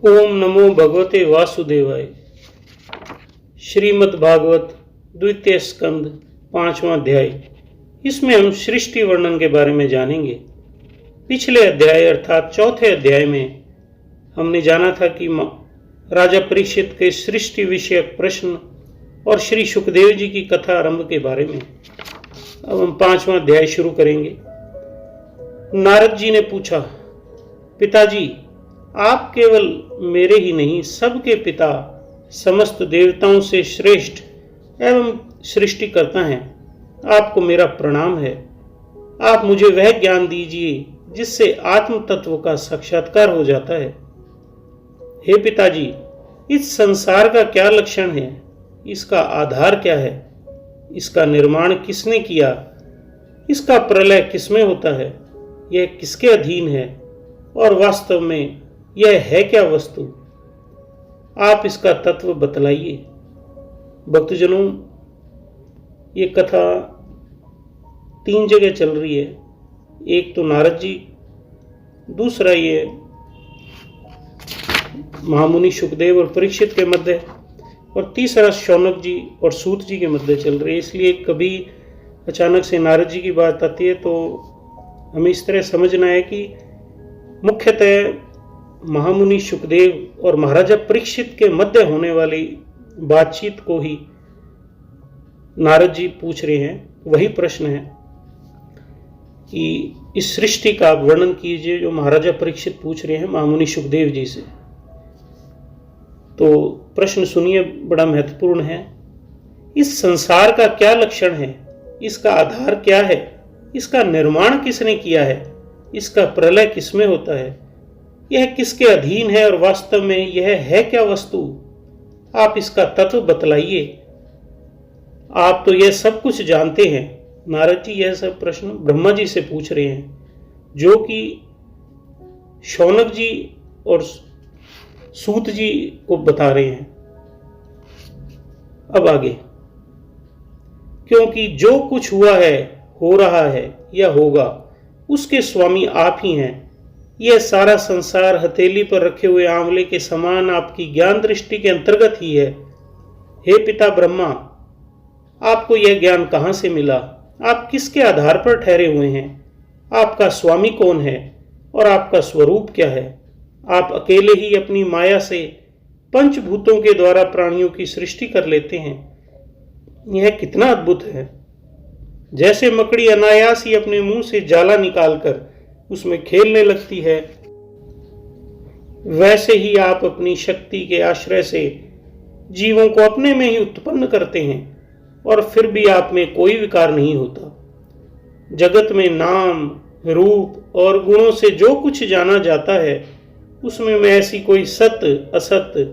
ओम नमो भगवते वासुदेवाय। श्रीमद् भागवत द्वितीय स्कंद 5वां अध्याय। इसमें हम सृष्टि वर्णन के बारे में जानेंगे। पिछले अध्याय अर्थात चौथे अध्याय में हमने जाना था कि राजा परीक्षित के सृष्टि विषयक प्रश्न और श्री सुखदेव जी की कथा आरंभ के बारे में। अब हम 5वां अध्याय शुरू करेंगे। नारद जी ने पूछा, पिताजी, आप केवल मेरे ही नहीं सबके पिता, समस्त देवताओं से श्रेष्ठ एवं सृष्टि करता हैं। आपको मेरा प्रणाम है। आप मुझे वह ज्ञान दीजिए जिससे आत्म तत्व का साक्षात्कार हो जाता है। हे पिताजी, इस संसार का क्या लक्षण है? इसका आधार क्या है? इसका निर्माण किसने किया? इसका प्रलय किसमें होता है? यह किसके अधीन है? और वास्तव में यह है क्या वस्तु? आप इसका तत्व बतलाइए। भक्तजनों, ये कथा 3 जगह चल रही है। एक तो नारद जी, दूसरा ये महामुनि सुखदेव और परीक्षित के मध्य, और तीसरा शौनक जी और सूत जी के मध्य चल रही है। इसलिए कभी अचानक से नारद जी की बात आती है तो हमें इस तरह समझना है कि मुख्यतः महामुनि सुखदेव और महाराजा परीक्षित के मध्य होने वाली बातचीत को ही नारद जी पूछ रहे हैं। वही प्रश्न है कि इस सृष्टि का वर्णन कीजिए जो महाराजा परीक्षित पूछ रहे हैं महामुनि सुखदेव जी से। तो प्रश्न सुनिए, बड़ा महत्वपूर्ण है। इस संसार का क्या लक्षण है? इसका आधार क्या है? इसका निर्माण किसने किया है? इसका प्रलय किसमें होता है? यह किसके अधीन है और वास्तव में यह है क्या वस्तु? आप इसका तत्व बतलाइए। आप तो यह सब कुछ जानते हैं। नारद जी यह सब प्रश्न ब्रह्मा जी से पूछ रहे हैं, जो कि शौनक जी और सूत जी को बता रहे हैं। अब आगे, क्योंकि जो कुछ हुआ है, हो रहा है या होगा, उसके स्वामी आप ही हैं। यह सारा संसार हथेली पर रखे हुए आंवले के समान आपकी ज्ञान दृष्टि के अंतर्गत ही है। हे पिता ब्रह्मा, आपको यह ज्ञान कहां से मिला? आप किसके आधार पर ठहरे हुए हैं? आपका स्वामी कौन है और आपका स्वरूप क्या है? आप अकेले ही अपनी माया से पंचभूतों के द्वारा प्राणियों की सृष्टि कर लेते हैं। यह कितना अद्भुत है। जैसे मकड़ी अनायास ही अपने मुंह से जाला निकालकर उसमें खेलने लगती है, वैसे ही आप अपनी शक्ति के आश्रय से जीवों को अपने में ही उत्पन्न करते हैं और फिर भी आप में कोई विकार नहीं होता। जगत में नाम, रूप और गुणों से जो कुछ जाना जाता है, उसमें मैं ऐसी कोई सत्य, असत्य,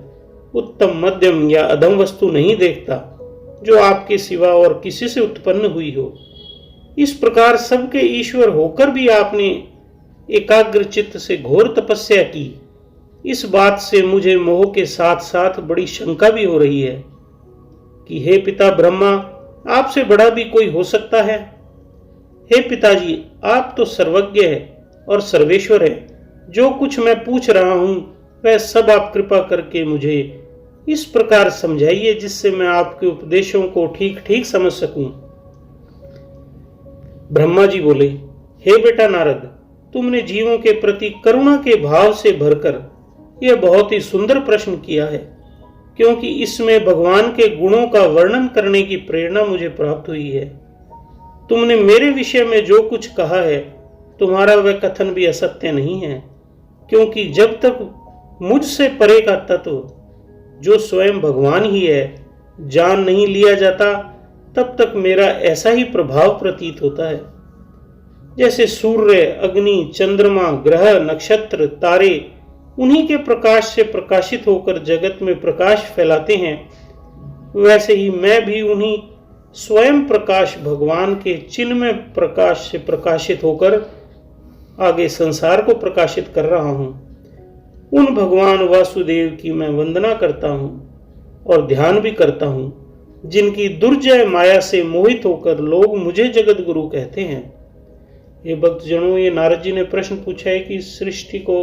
उत्तम, मध्यम या अधम वस्तु नहीं देखता जो आपके सिवा और किसी से उत्पन्न हुई हो। इस प्रकार सबके ईश्वर होकर भी आपने एकाग्र चित्त से घोर तपस्या की। इस बात से मुझे मोह के साथ साथ बड़ी शंका भी हो रही है कि हे पिता ब्रह्मा, आपसे बड़ा भी कोई हो सकता है? हे पिताजी, आप तो सर्वज्ञ है और सर्वेश्वर है। जो कुछ मैं पूछ रहा हूं वह सब आप कृपा करके मुझे इस प्रकार समझाइए जिससे मैं आपके उपदेशों को ठीक ठीक समझ सकूं। ब्रह्मा जी बोले, हे बेटा नारद, तुमने जीवों के प्रति करुणा के भाव से भरकर यह बहुत ही सुंदर प्रश्न किया है, क्योंकि इसमें भगवान के गुणों का वर्णन करने की प्रेरणा मुझे प्राप्त हुई है। तुमने मेरे विषय में जो कुछ कहा है, तुम्हारा वह कथन भी असत्य नहीं है, क्योंकि जब तक मुझसे परे का तत्व, जो स्वयं भगवान ही है, जान नहीं लिया जाता, तब तक मेरा ऐसा ही प्रभाव प्रतीत होता है। जैसे सूर्य, अग्नि, चंद्रमा, ग्रह, नक्षत्र, तारे उन्हीं के प्रकाश से प्रकाशित होकर जगत में प्रकाश फैलाते हैं, वैसे ही मैं भी उन्हीं स्वयं प्रकाश भगवान के चिन्मय प्रकाश से प्रकाशित होकर आगे संसार को प्रकाशित कर रहा हूं। उन भगवान वासुदेव की मैं वंदना करता हूं और ध्यान भी करता हूं, जिनकी दुर्जय माया से मोहित होकर लोग मुझे जगत गुरु कहते हैं। ये भक्तजनों, ये नारद जी ने प्रश्न पूछा है कि सृष्टि को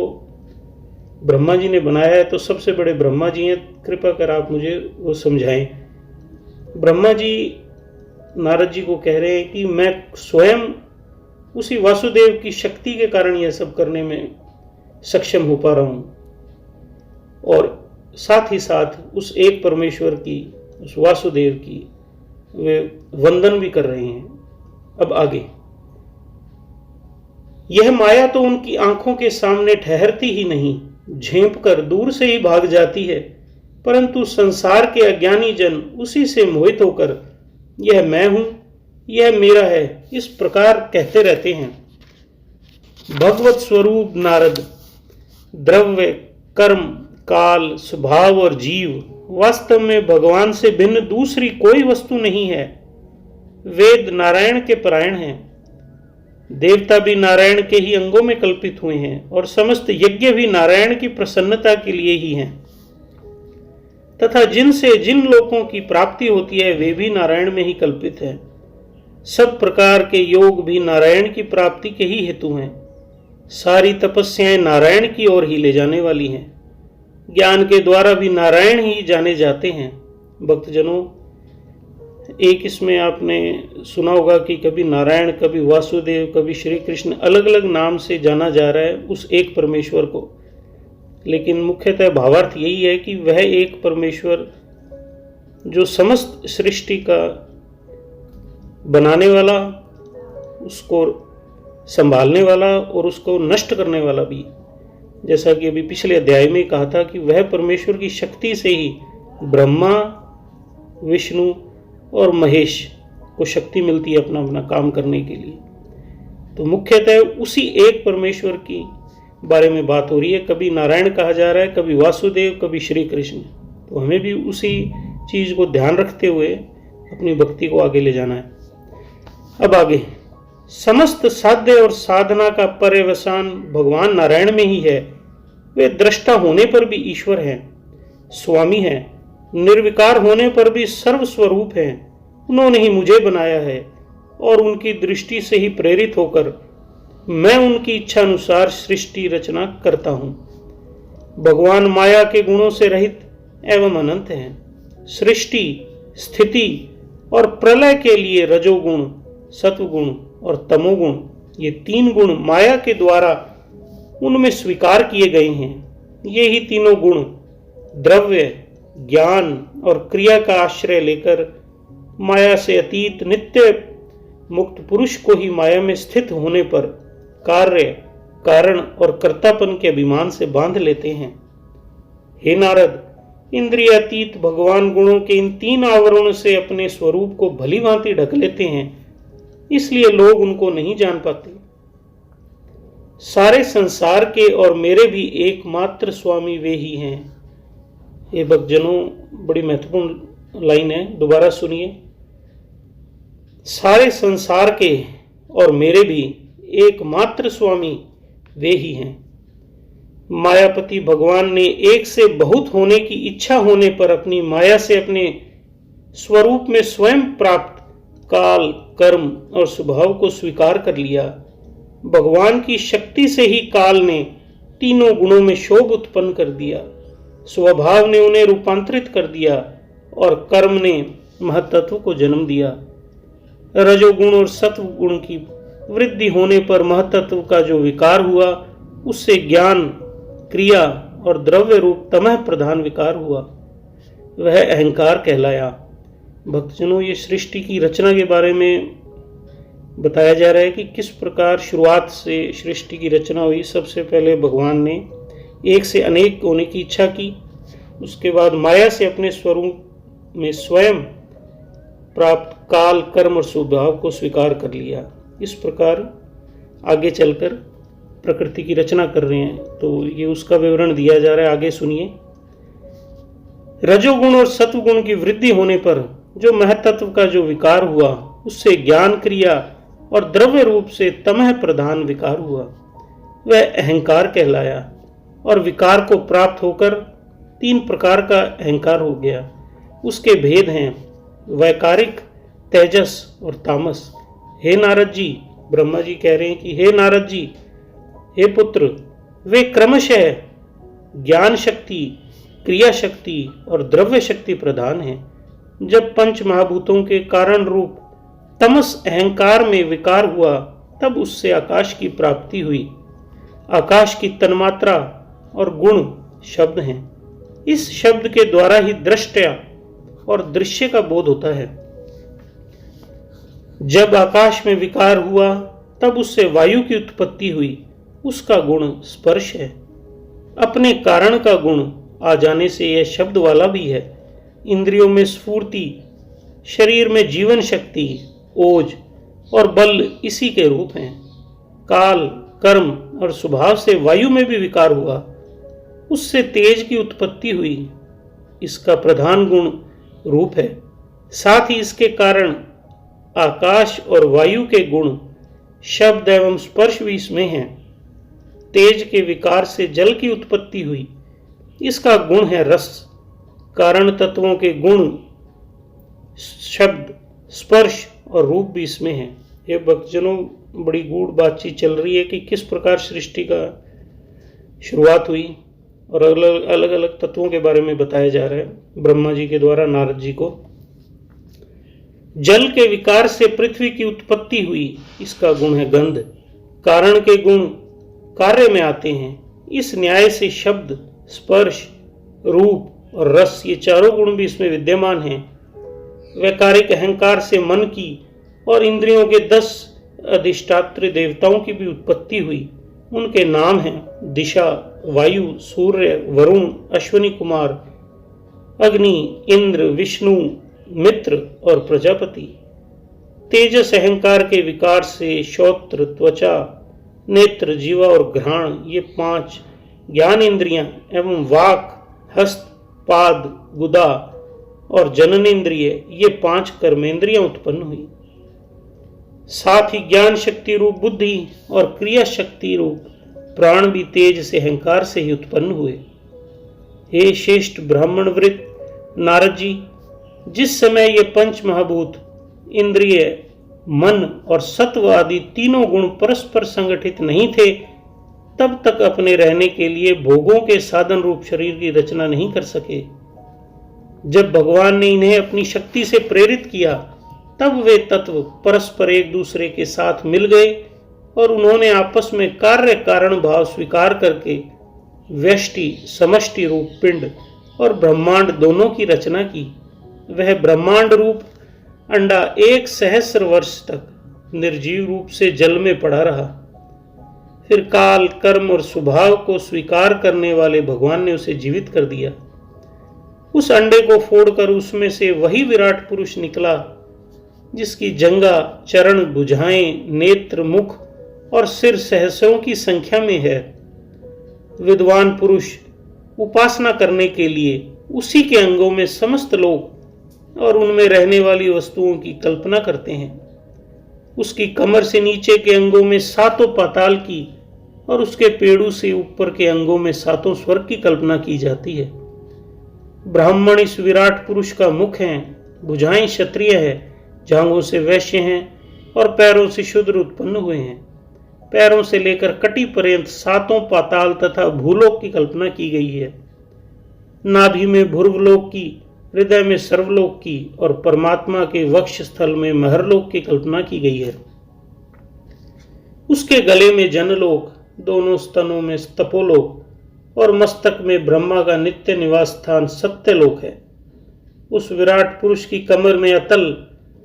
ब्रह्मा जी ने बनाया है तो सबसे बड़े ब्रह्मा जी हैं, कृपा कर आप मुझे वो समझाएं। ब्रह्मा जी नारद जी को कह रहे हैं कि मैं स्वयं उसी वासुदेव की शक्ति के कारण यह सब करने में सक्षम हो पा रहा हूं, और साथ ही साथ उस एक परमेश्वर की, उस वासुदेव की वे वंदन भी कर रहे हैं। अब आगे, यह माया तो उनकी आंखों के सामने ठहरती ही नहीं, झेप कर दूर से ही भाग जाती है, परंतु संसार के अज्ञानी जन उसी से मोहित होकर यह मैं हूं, यह मेरा है, इस प्रकार कहते रहते हैं। भगवत स्वरूप नारद, द्रव्य, कर्म, काल, स्वभाव और जीव वास्तव में भगवान से भिन्न दूसरी कोई वस्तु नहीं है। वेद नारायण के परायण हैं, देवता भी नारायण के ही अंगों में कल्पित हुए हैं, और समस्त यज्ञ भी नारायण की प्रसन्नता के लिए ही हैं, तथा जिनसे जिन लोकों की प्राप्ति होती है वे भी नारायण में ही कल्पित हैं। सब प्रकार के योग भी नारायण की प्राप्ति के ही हेतु हैं। सारी तपस्याएं नारायण की ओर ही ले जाने वाली हैं। ज्ञान के द्वारा भी नारायण ही जाने जाते हैं। भक्तजनों, एक इसमें आपने सुना होगा कि कभी नारायण, कभी वासुदेव, कभी श्री कृष्ण, अलग अलग नाम से जाना जा रहा है उस एक परमेश्वर को, लेकिन मुख्यतः भावार्थ यही है कि वह एक परमेश्वर जो समस्त सृष्टि का बनाने वाला, उसको संभालने वाला और उसको नष्ट करने वाला भी, जैसा कि अभी पिछले अध्याय में कहा था कि वह परमेश्वर की शक्ति से ही ब्रह्मा, विष्णु और महेश को शक्ति मिलती है अपना अपना काम करने के लिए। तो मुख्यतः उसी एक परमेश्वर की बारे में बात हो रही है। कभी नारायण कहा जा रहा है, कभी वासुदेव, कभी श्री कृष्ण। तो हमें भी उसी चीज को ध्यान रखते हुए अपनी भक्ति को आगे ले जाना है। अब आगे, समस्त साध्य और साधना का पर्यवसान भगवान नारायण में ही है। वे दृष्टा होने पर भी ईश्वर हैं, स्वामी हैं, निर्विकार होने पर भी सर्वस्वरूप हैं। उन्होंने ही मुझे बनाया है और उनकी दृष्टि से ही प्रेरित होकर मैं उनकी इच्छा अनुसार सृष्टि रचना करता हूं। भगवान माया के गुणों से रहित एवं अनंत हैं। सृष्टि, स्थिति और प्रलय के लिए रजोगुण, सत्वगुण और तमोगुण, ये तीन गुण माया के द्वारा उनमें स्वीकार किए गए हैं। ये ही तीनों गुण द्रव्य, ज्ञान और क्रिया का आश्रय लेकर माया से अतीत नित्य मुक्त पुरुष को ही माया में स्थित होने पर कार्य, कारण और कर्तापन के अभिमान से बांध लेते हैं। हे नारद, इंद्रियातीत भगवान गुणों के इन तीन आवरणों से अपने स्वरूप को भली भांति ढक लेते हैं, इसलिए लोग उनको नहीं जान पाते। सारे संसार के और मेरे भी एकमात्र स्वामी वे ही हैं। ये भक्तजनों, बड़ी महत्वपूर्ण लाइन है, दोबारा सुनिए। सारे संसार के और मेरे भी एकमात्र स्वामी वे ही हैं। मायापति भगवान ने एक से बहुत होने की इच्छा होने पर अपनी माया से अपने स्वरूप में स्वयं प्राप्त काल, कर्म और स्वभाव को स्वीकार कर लिया। भगवान की शक्ति से ही काल ने तीनों गुणों में शोभ उत्पन्न कर दिया, स्वभाव ने उन्हें रूपांतरित कर दिया और कर्म ने महत्त्व को जन्म दिया। रजोगुण और सत्व गुण की वृद्धि होने पर महत्त्व का जो विकार हुआ, उससे ज्ञान, क्रिया और द्रव्य रूप तमह प्रधान विकार हुआ, वह अहंकार कहलाया। भक्तजनों, ये सृष्टि की रचना के बारे में बताया जा रहा है कि किस प्रकार शुरुआत से सृष्टि की रचना हुई। सबसे पहले भगवान ने एक से अनेक होने की इच्छा की, उसके बाद माया से अपने स्वरूप में स्वयं प्राप्त काल, कर्म और स्वभाव को स्वीकार कर लिया। इस प्रकार आगे चलकर प्रकृति की रचना कर रहे हैं, तो ये उसका विवरण दिया जा रहा है। आगे सुनिए। रजोगुण और सत्वगुण की वृद्धि होने पर जो महत्त्व का जो विकार हुआ, उससे ज्ञान, क्रिया और द्रव्य रूप से तमह प्रधान विकार हुआ, वह अहंकार कहलाया। और विकार को प्राप्त होकर तीन प्रकार का अहंकार हो गया। उसके भेद हैं वैकारिक, तेजस और तामस। हे नारद जी, ब्रह्मा जी कह रहे हैं कि हे नारद जी, हे पुत्र, वे क्रमशः ज्ञान शक्ति, क्रिया शक्ति और द्रव्य शक्ति प्रधान है। जब पंच महाभूतों के कारण रूप तमस अहंकार में विकार हुआ, तब उससे आकाश की प्राप्ति हुई। आकाश की तन्मात्रा और गुण शब्द हैं। इस शब्द के द्वारा ही दृष्टया और दृश्य का बोध होता है। जब आकाश में विकार हुआ, तब उससे वायु की उत्पत्ति हुई। उसका गुण स्पर्श है। अपने कारण का गुण आ जाने से यह शब्द वाला भी है। इंद्रियों में स्फूर्ति, शरीर में जीवन शक्ति, ओज और बल इसी के रूप हैं। काल, कर्म और स्वभाव से वायु में भी विकार हुआ, उससे तेज की उत्पत्ति हुई। इसका प्रधान गुण रूप है। साथ ही इसके कारण आकाश और वायु के गुण शब्द एवं स्पर्श भी इसमें हैं। तेज के विकार से जल की उत्पत्ति हुई। इसका गुण है रस। कारण तत्वों के गुण शब्द, स्पर्श और रूप भी इसमें है। ये भक्तजनों, बड़ी गूढ़ बातचीत चल रही है कि किस प्रकार सृष्टि का शुरुआत हुई और अलग अलग तत्वों के बारे में बताया जा रहा है ब्रह्मा जी के द्वारा नारद जी को। जल के विकार से पृथ्वी की उत्पत्ति हुई। इसका गुण है गंध। कारण के गुण कार्य में आते हैं। इस न्याय से शब्द, स्पर्श, रूप और रस ये चारों गुण भी इसमें विद्यमान हैं। वैकारिक अहंकार से मन की और इंद्रियों के 10 अधिष्ठात्र देवताओं की भी उत्पत्ति हुई। उनके नाम हैं दिशा, वायु, सूर्य, वरुण, अश्विनी कुमार, अग्नि, इंद्र, विष्णु, मित्र और प्रजापति। तेजस अहंकार के विकार से श्रोत्र, त्वचा, नेत्र, जीवा और घ्राण ये 5 ज्ञान इंद्रियां एवं वाक, हस्त, पाद, गुदा और जननेन्द्रिय ये 5 कर्मेंद्रियां उत्पन्न हुई। साथ ही ज्ञान शक्ति रूप बुद्धि और क्रिया शक्ति रूप प्राण भी तेज से अहंकार से ही उत्पन्न हुए। हे श्रेष्ठ ब्राह्मण वृत्त नारद जी, जिस समय ये पंच महाभूत, इंद्रिय, मन और सत्व आदि तीनों गुण परस्पर संगठित नहीं थे, तब तक अपने रहने के लिए भोगों के साधन रूप शरीर की रचना नहीं कर सके। जब भगवान ने इन्हें अपनी शक्ति से प्रेरित किया, तब वे तत्व परस्पर एक दूसरे के साथ मिल गए और उन्होंने आपस में कार्य कारण भाव स्वीकार करके व्यष्टि, समष्टि रूप पिंड और ब्रह्मांड दोनों की रचना की। वह ब्रह्मांड रूप अंडा 1 सहस्र वर्ष तक निर्जीव रूप से जल में पड़ा रहा। फिर काल, कर्म और स्वभाव को स्वीकार करने वाले भगवान ने उसे जीवित कर दिया। उस अंडे को फोड़कर उसमें से वही विराट पुरुष निकला जिसकी जंगा, चरण, भुजाएं, नेत्र, मुख और सिर सहस्रों की संख्या में है। विद्वान पुरुष उपासना करने के लिए उसी के अंगों में समस्त लोग और उनमें रहने वाली वस्तुओं की कल्पना करते हैं। उसकी कमर से नीचे के अंगों में 7 पाताल की और उसके पेड़ों से ऊपर के अंगों में 7 स्वर्ग की कल्पना की जाती है। ब्राह्मण इस विराट पुरुष का मुख है, भुजाएं क्षत्रिय है, जांघों से वैश्य हैं और पैरों से शूद्र उत्पन्न हुए हैं। पैरों से लेकर कटी पर्यंत 7 पाताल तथा भूलोक की कल्पना की गई है। नाभि में भूर्वलोक की, हृदय में सर्वलोक की और परमात्मा के वक्ष स्थल में महरलोक की कल्पना की गई है। उसके गले में जनलोक, दोनों स्तनों में तपोलोक और मस्तक में ब्रह्मा का नित्य निवास स्थान सत्यलोक है। उस विराट पुरुष की कमर में अतल,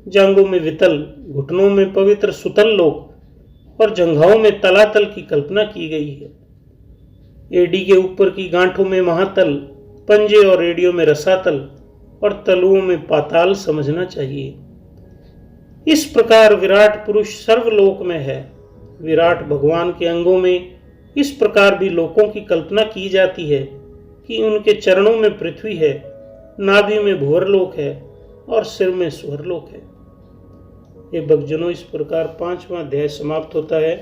जांघों में वितल, घुटनों में पवित्र सुतल लोक और जंघाओं में तलातल की कल्पना की गई है। एडी के ऊपर की गांठों में महातल, पंजे और एडियों में रसातल और तलुओं में पाताल समझना चाहिए। इस प्रकार विराट पुरुष सर्वलोक में है। विराट भगवान के अंगों में इस प्रकार भी लोकों की कल्पना की जाती है कि उनके चरणों में पृथ्वी है, नाभि में भुवरलोक है और सिर में स्वरलोक है। ये भक्तजनों, इस प्रकार 5वां अध्याय समाप्त होता है।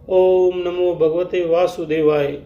ओम नमो भगवते वासुदेवाय।